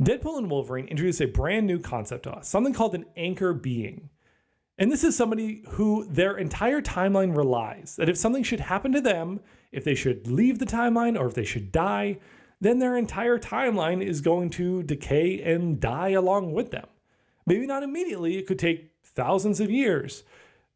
Deadpool and Wolverine introduced a brand new concept to us, something called an anchor being. And this is somebody who their entire timeline relies that if something should happen to them, if they should leave the timeline or if they should die, then their entire timeline is going to decay and die along with them. Maybe not immediately, it could take thousands of years,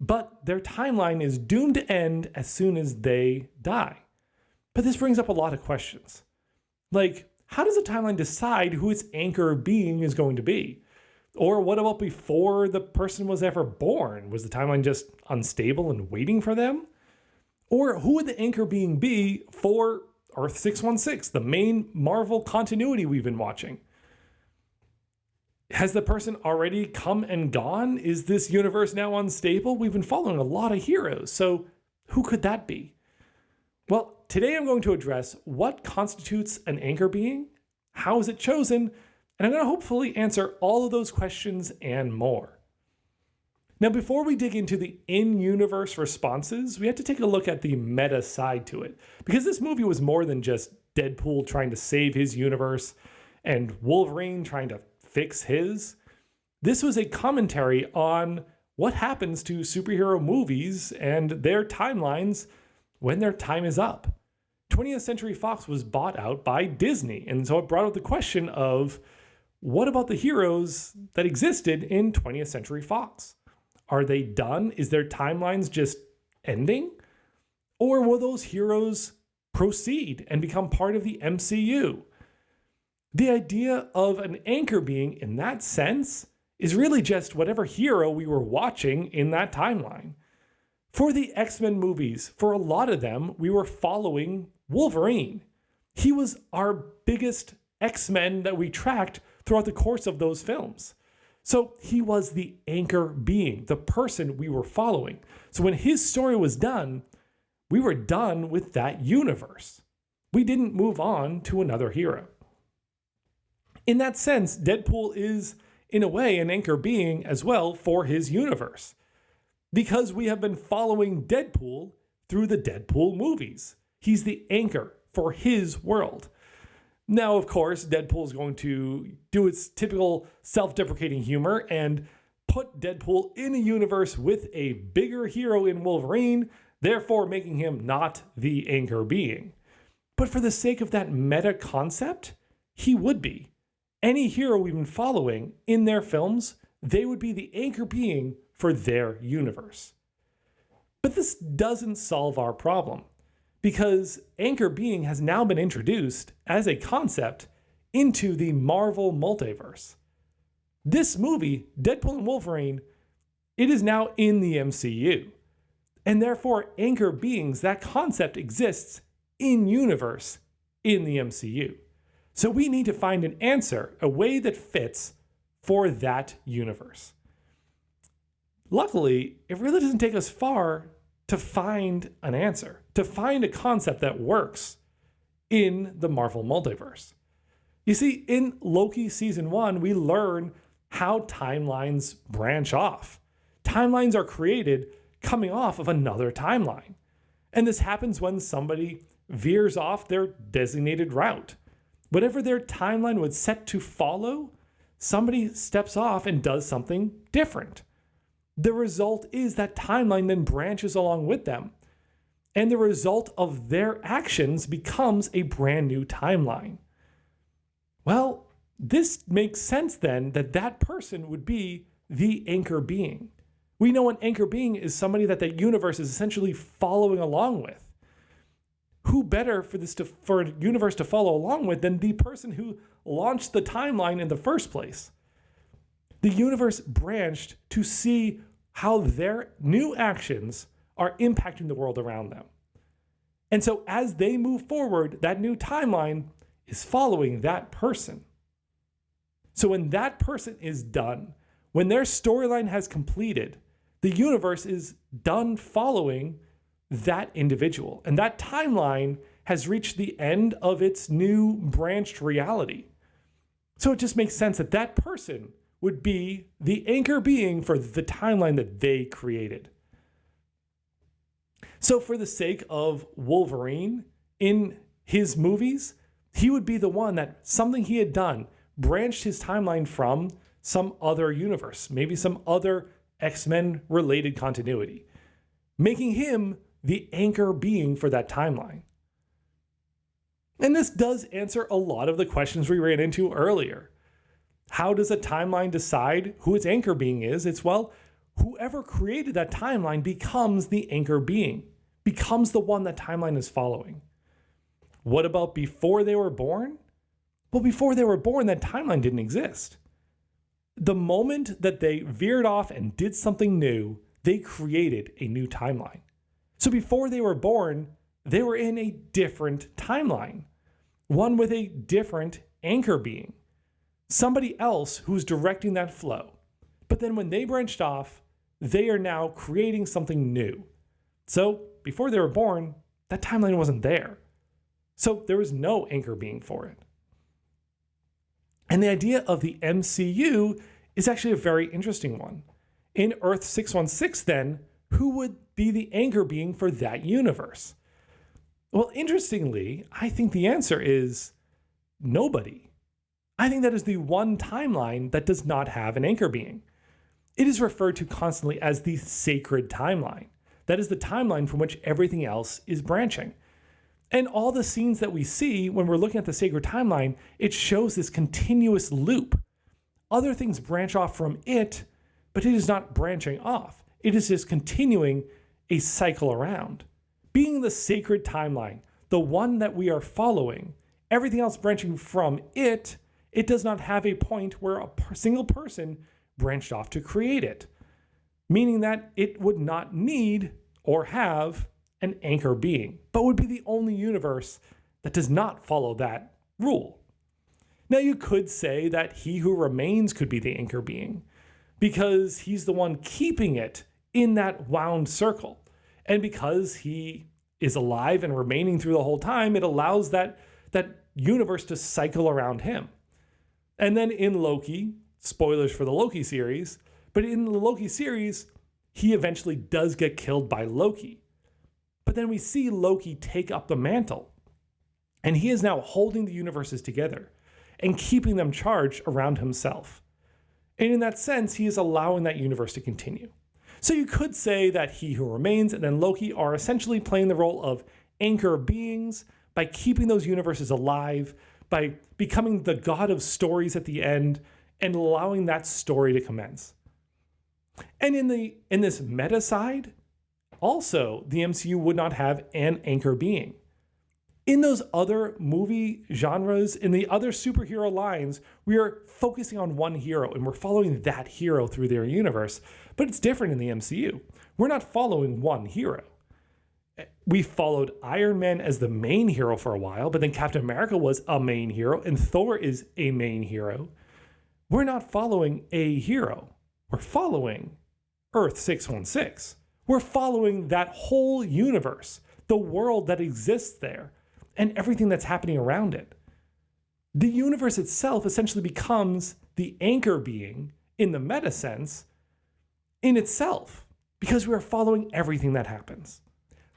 but their timeline is doomed to end as soon as they die. But this brings up a lot of questions. Like, how does a timeline decide who its anchor being is going to be? Or what about before the person was ever born? Was the timeline just unstable and waiting for them? Or who would the anchor being be for Earth 616, the main Marvel continuity we've been watching? Has the person already come and gone? Is this universe now unstable? We've been following a lot of heroes, so who could that be? Well, today I'm going to address what constitutes an anchor being, how is it chosen, and I'm going to hopefully answer all of those questions and more. Now, before we dig into the in-universe responses, we have to take a look at the meta side to it, because this movie was more than just Deadpool trying to save his universe and Wolverine trying to fix his. This was a commentary on what happens to superhero movies and their timelines when their time is up. 20th Century Fox was bought out by Disney, and so it brought up the question of, what about the heroes that existed in 20th Century Fox? Are they done? Is their timelines just ending? Or will those heroes proceed and become part of the MCU? The idea of an anchor being in that sense is really just whatever hero we were watching in that timeline. For the X-Men movies, for a lot of them, we were following Wolverine. He was our biggest X-Men that we tracked throughout the course of those films. So he was the anchor being, the person we were following. So when his story was done, we were done with that universe. We didn't move on to another hero. In that sense, Deadpool is, in a way, an anchor being as well for his universe, because we have been following Deadpool through the Deadpool movies. He's the anchor for his world. Now, of course, Deadpool is going to do its typical self-deprecating humor and put Deadpool in a universe with a bigger hero in Wolverine, therefore making him not the anchor being. But for the sake of that meta concept, he would be. Any hero we've been following in their films, they would be the anchor being for their universe. But this doesn't solve our problem, because anchor being has now been introduced as a concept into the Marvel multiverse. This movie, Deadpool and Wolverine, it is now in the MCU. And therefore, anchor beings, that concept exists in universe in the MCU. So we need to find an answer, a way that fits for that universe. Luckily, it really doesn't take us far to find an answer, to find a concept that works in the Marvel multiverse. You see, in Loki season 1, we learn how timelines branch off. Timelines are created coming off of another timeline. And this happens when somebody veers off their designated route. Whatever their timeline was set to follow, somebody steps off and does something different. The result is that timeline then branches along with them. And the result of their actions becomes a brand new timeline. Well, this makes sense then that that person would be the anchor being. We know an anchor being is somebody that the universe is essentially following along with. Who better for a universe to follow along with than the person who launched the timeline in the first place? The universe branched to see how their new actions are impacting the world around them. And so as they move forward, that new timeline is following that person. So when that person is done, when their storyline has completed, the universe is done following that individual. And that timeline has reached the end of its new branched reality. So it just makes sense that that person would be the anchor being for the timeline that they created. So for the sake of Wolverine in his movies, he would be the one that something he had done branched his timeline from some other universe, maybe some other X-Men related continuity, making him the anchor being for that timeline. And this does answer a lot of the questions we ran into earlier. How does a timeline decide who its anchor being is? It's, well, whoever created that timeline becomes the anchor being, becomes the one that timeline is following. What about before they were born? Well, before they were born, that timeline didn't exist. The moment that they veered off and did something new, they created a new timeline. So before they were born, they were in a different timeline, one with a different anchor being, somebody else who's directing that flow. But then when they branched off, they are now creating something new. So before they were born, that timeline wasn't there. So there was no anchor being for it. And the idea of the MCU is actually a very interesting one. In Earth 616, then, who would be the anchor being for that universe? Well, interestingly, I think the answer is nobody. I think that is the one timeline that does not have an anchor being. It is referred to constantly as the sacred timeline. That is the timeline from which everything else is branching. And all the scenes that we see when we're looking at the sacred timeline, it shows this continuous loop. Other things branch off from it, but it is not branching off. It is just continuing a cycle around. Being the sacred timeline, the one that we are following, everything else branching from it, it does not have a point where a single person branched off to create it. Meaning that it would not need or have an anchor being, but would be the only universe that does not follow that rule. Now you could say that He Who Remains could be the anchor being, because he's the one keeping it in that wound circle. And because he is alive and remaining through the whole time, it allows that universe to cycle around him. And then in Loki, spoilers for the Loki series, but in the Loki series, he eventually does get killed by Loki. But then we see Loki take up the mantle, and he is now holding the universes together and keeping them charged around himself. And in that sense, he is allowing that universe to continue. So you could say that He Who Remains and then Loki are essentially playing the role of anchor beings by keeping those universes alive, by becoming the god of stories at the end and allowing that story to commence. And in this meta side, also the MCU would not have an anchor being. In those other movie genres, in the other superhero lines, we are focusing on one hero and we're following that hero through their universe. But it's different in the MCU. We're not following one hero. We followed Iron Man as the main hero for a while, but then Captain America was a main hero and Thor is a main hero. We're not following a hero. We're following Earth 616. We're following that whole universe, the world that exists there, and everything that's happening around it. The universe itself essentially becomes the anchor being, in the meta sense, in itself, because we are following everything that happens.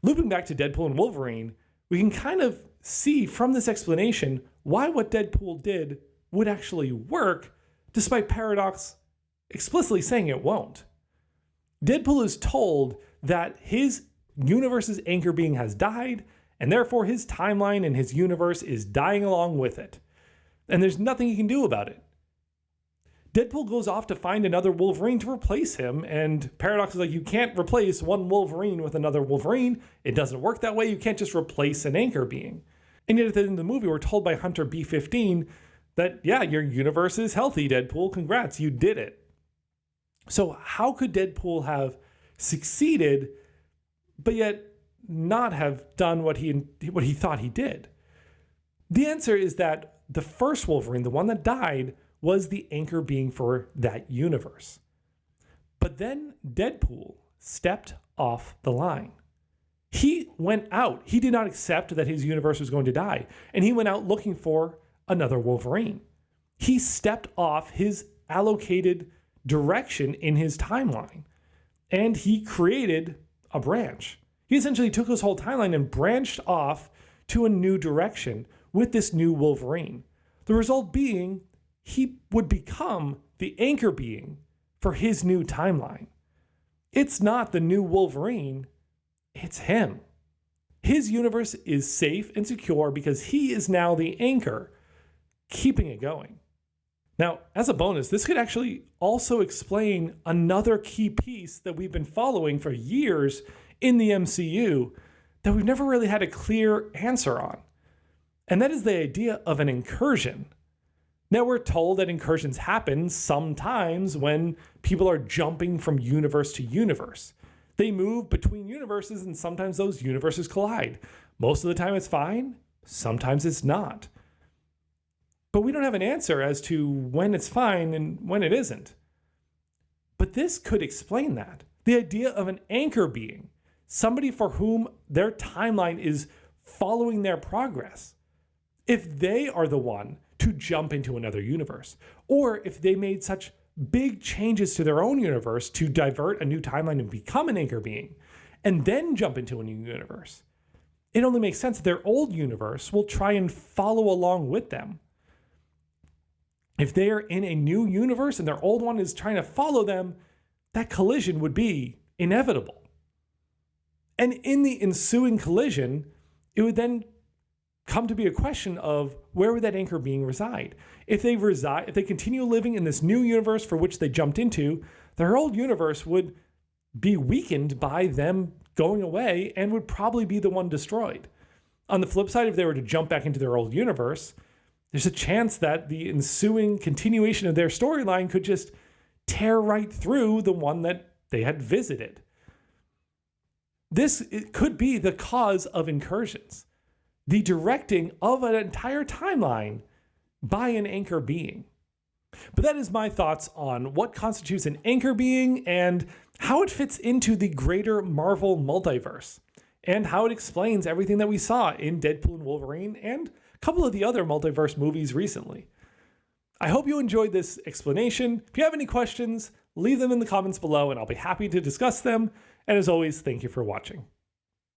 Looping back to Deadpool and Wolverine, we can kind of see from this explanation why what Deadpool did would actually work, despite Paradox explicitly saying it won't. Deadpool is told that his universe's anchor being has died, and therefore his timeline and his universe is dying along with it. And there's nothing he can do about it. Deadpool goes off to find another Wolverine to replace him, and Paradox is like, you can't replace one Wolverine with another Wolverine. It doesn't work that way. You can't just replace an anchor being. And yet at the end of the movie, we're told by Hunter B-15 that, yeah, your universe is healthy, Deadpool. Congrats, you did it. So how could Deadpool have succeeded, but yet not have done what he thought he did? The answer is that the first Wolverine, the one that died, was the anchor being for that universe. But then Deadpool stepped off the line. He went out. He did not accept that his universe was going to die, and he went out looking for another Wolverine. He stepped off his allocated direction in his timeline, and he created a branch. He essentially took his whole timeline and branched off to a new direction with this new Wolverine. The result being he would become the anchor being for his new timeline. It's not the new Wolverine, it's him. His universe is safe and secure because he is now the anchor, keeping it going. Now, as a bonus, this could actually also explain another key piece that we've been following for years in the MCU that we've never really had a clear answer on. And that is the idea of an incursion. Now, we're told that incursions happen sometimes when people are jumping from universe to universe. They move between universes and sometimes those universes collide. Most of the time it's fine, sometimes it's not. But we don't have an answer as to when it's fine and when it isn't. But this could explain that. The idea of an anchor being, somebody for whom their timeline is following their progress. If they are the one to jump into another universe, or if they made such big changes to their own universe to divert a new timeline and become an anchor being, and then jump into a new universe, it only makes sense that their old universe will try and follow along with them. If they are in a new universe and their old one is trying to follow them, that collision would be inevitable. And in the ensuing collision, it would then come to be a question of where would that anchor being reside? If they continue living in this new universe for which they jumped into, their old universe would be weakened by them going away and would probably be the one destroyed. On the flip side, if they were to jump back into their old universe, there's a chance that the ensuing continuation of their storyline could just tear right through the one that they had visited. This could be the cause of incursions, the directing of an entire timeline by an anchor being. But that is my thoughts on what constitutes an anchor being and how it fits into the greater Marvel multiverse, and how it explains everything that we saw in Deadpool and Wolverine and a couple of the other multiverse movies recently. I hope you enjoyed this explanation. If you have any questions, leave them in the comments below and I'll be happy to discuss them. And as always, thank you for watching.